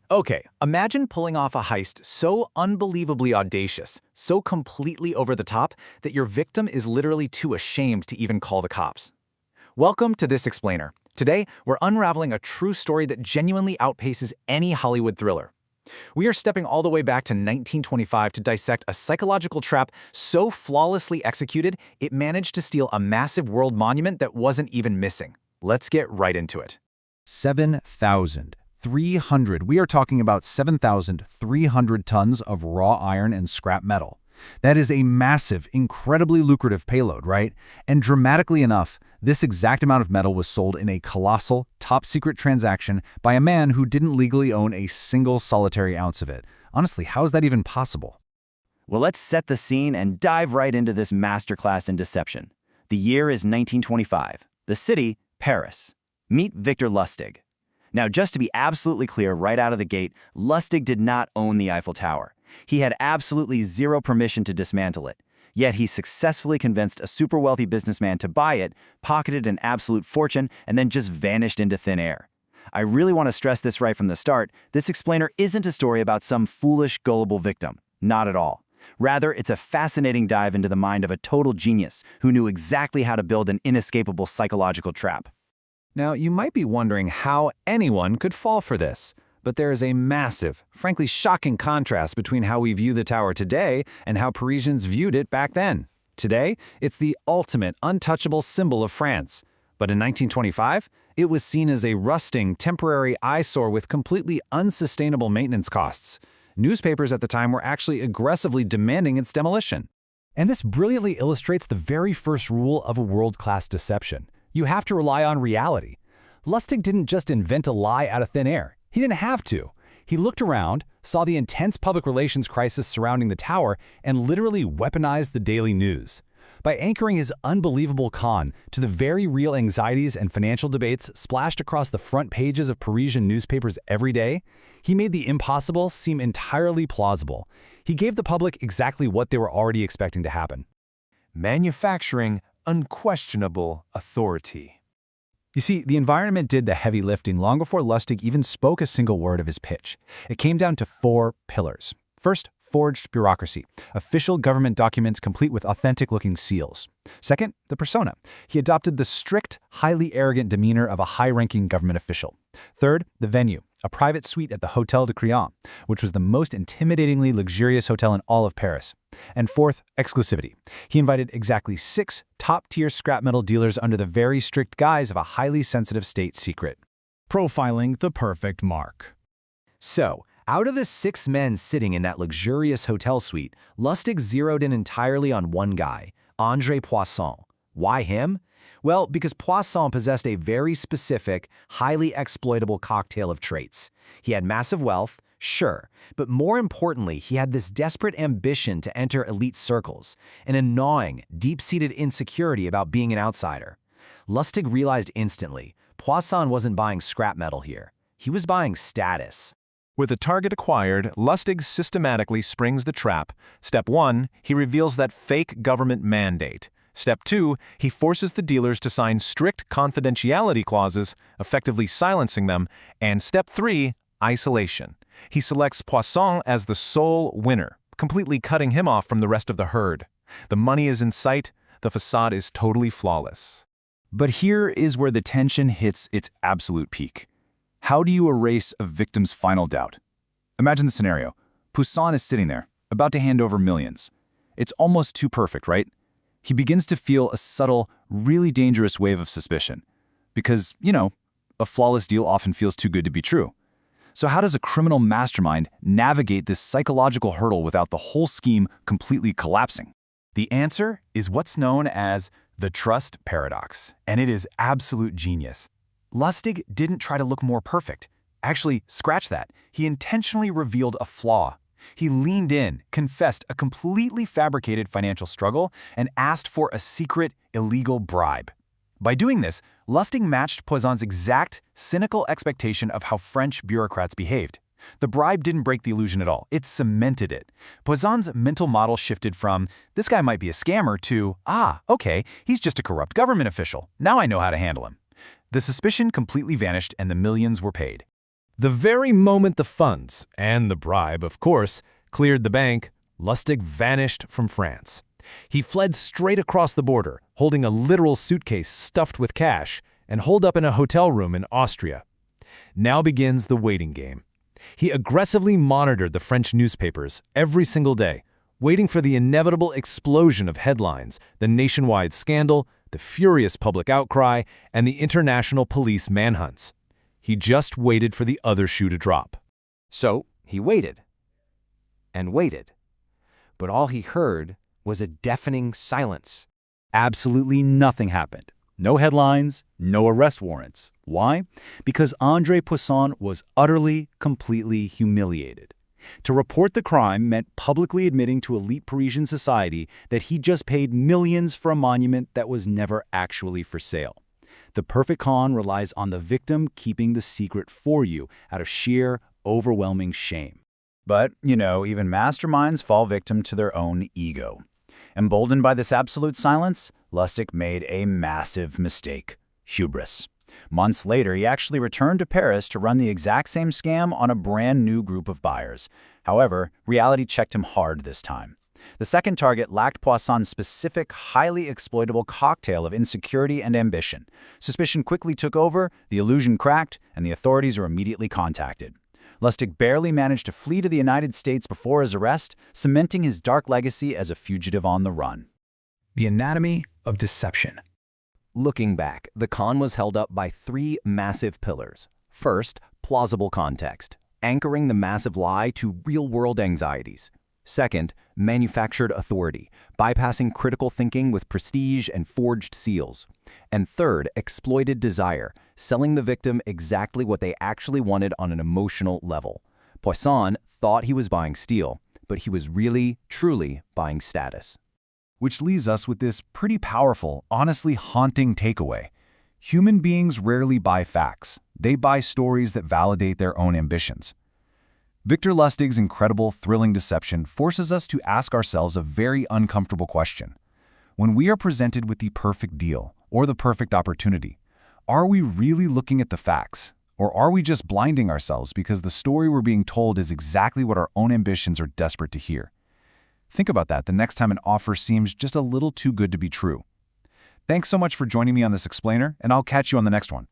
Okay, imagine pulling off a heist so unbelievably audacious, so completely over the top, that your victim is literally too ashamed to even call the cops. Welcome to This Explainer. Today, we're unraveling a true story that genuinely outpaces any Hollywood thriller. We are stepping all the way back to 1925 to dissect a psychological trap so flawlessly executed, it managed to steal a massive world monument that wasn't even missing. Let's get right into it. 7,300. We are talking about 7,300 tons of raw iron and scrap metal. That is a massive, incredibly lucrative payload, right? And dramatically enough, this exact amount of metal was sold in a colossal, top-secret transaction by a man who didn't legally own a single solitary ounce of it. Honestly, how is that even possible? Well, let's set the scene and dive right into this masterclass in deception. The year is 1925. The city, Paris. Meet Victor Lustig. Now, just to be absolutely clear right out of the gate, Lustig did not own the Eiffel Tower. He had absolutely zero permission to dismantle it. Yet he successfully convinced a super wealthy businessman to buy it, pocketed an absolute fortune, and then just vanished into thin air. I really want to stress this right from the start. This explainer isn't a story about some foolish, gullible victim. Not at all. Rather, it's a fascinating dive into the mind of a total genius who knew exactly how to build an inescapable psychological trap. Now, you might be wondering how anyone could fall for this. But there is a massive, frankly shocking contrast between how we view the tower today and how Parisians viewed it back then. Today, it's the ultimate, untouchable symbol of France. But in 1925, it was seen as a rusting, temporary eyesore with completely unsustainable maintenance costs. Newspapers at the time were actually aggressively demanding its demolition. And this brilliantly illustrates the very first rule of a world-class deception. You have to rely on reality. Lustig didn't just invent a lie out of thin air. He didn't have to. He looked around, saw the intense public relations crisis surrounding the tower, and literally weaponized the daily news. By anchoring his unbelievable con to the very real anxieties and financial debates splashed across the front pages of Parisian newspapers every day, he made the impossible seem entirely plausible. He gave the public exactly what they were already expecting to happen. Manufacturing unquestionable authority. You see, the environment did the heavy lifting long before Lustig even spoke a single word of his pitch. It came down to 4 pillars. First, forged bureaucracy, official government documents complete with authentic-looking seals. Second, the persona. He adopted the strict, highly arrogant demeanor of a high-ranking government official. Third, the venue, a private suite at the Hôtel de Crillon, which was the most intimidatingly luxurious hotel in all of Paris. And fourth, exclusivity. He invited exactly 6 top-tier scrap metal dealers under the very strict guise of a highly sensitive state secret. Profiling the perfect mark. So, out of the 6 men sitting in that luxurious hotel suite, Lustig zeroed in entirely on one guy, André Poisson. Why him? Well, because Poisson possessed a very specific, highly exploitable cocktail of traits. He had massive wealth, sure, but more importantly, he had this desperate ambition to enter elite circles, an gnawing, deep-seated insecurity about being an outsider. Lustig realized instantly, Poisson wasn't buying scrap metal here. He was buying status. With a target acquired, Lustig systematically springs the trap. Step 1, he reveals that fake government mandate. Step 2, he forces the dealers to sign strict confidentiality clauses, effectively silencing them. And step 3, isolation. He selects Poisson as the sole winner, completely cutting him off from the rest of the herd. The money is in sight, the facade is totally flawless. But here is where the tension hits its absolute peak. How do you erase a victim's final doubt? Imagine the scenario. Poussin is sitting there, about to hand over millions. It's almost too perfect, right? He begins to feel a subtle, really dangerous wave of suspicion. Because, a flawless deal often feels too good to be true. So how does a criminal mastermind navigate this psychological hurdle without the whole scheme completely collapsing? The answer is what's known as the trust paradox, and it is absolute genius. Lustig didn't try to look more perfect. Actually, scratch that. He intentionally revealed a flaw. He leaned in, confessed a completely fabricated financial struggle, and asked for a secret, illegal bribe. By doing this, Lustig matched Poisson's exact, cynical expectation of how French bureaucrats behaved. The bribe didn't break the illusion at all. It cemented it. Poisson's mental model shifted from, this guy might be a scammer, to, okay, he's just a corrupt government official. Now I know how to handle him. The suspicion completely vanished and the millions were paid. The very moment the funds, and the bribe, of course, cleared the bank, Lustig vanished from France. He fled straight across the border, holding a literal suitcase stuffed with cash, and holed up in a hotel room in Austria. Now begins the waiting game. He aggressively monitored the French newspapers every single day, waiting for the inevitable explosion of headlines, the nationwide scandal, the furious public outcry, and the international police manhunts. He just waited for the other shoe to drop. So he waited and waited, but all he heard was a deafening silence. Absolutely nothing happened. No headlines, no arrest warrants. Why? Because André Poisson was utterly, completely humiliated. To report the crime meant publicly admitting to elite Parisian society that he just paid millions for a monument that was never actually for sale. The perfect con relies on the victim keeping the secret for you out of sheer, overwhelming shame. But, even masterminds fall victim to their own ego. Emboldened by this absolute silence, Lustig made a massive mistake: hubris. Months later, he actually returned to Paris to run the exact same scam on a brand new group of buyers. However, reality checked him hard this time. The second target lacked Poisson's specific, highly exploitable cocktail of insecurity and ambition. Suspicion quickly took over, the illusion cracked, and the authorities were immediately contacted. Lustig barely managed to flee to the United States before his arrest, cementing his dark legacy as a fugitive on the run. The anatomy of deception. Looking back, the con was held up by three massive pillars. First, plausible context, anchoring the massive lie to real-world anxieties. Second, manufactured authority, bypassing critical thinking with prestige and forged seals. And third, exploited desire, selling the victim exactly what they actually wanted on an emotional level. Poisson thought he was buying steel, but he was really, truly buying status. Which leaves us with this pretty powerful, honestly haunting takeaway. Human beings rarely buy facts. They buy stories that validate their own ambitions. Victor Lustig's incredible, thrilling deception forces us to ask ourselves a very uncomfortable question. When we are presented with the perfect deal or the perfect opportunity, are we really looking at the facts? Or are we just blinding ourselves because the story we're being told is exactly what our own ambitions are desperate to hear? Think about that the next time an offer seems just a little too good to be true. Thanks so much for joining me on this explainer, and I'll catch you on the next one.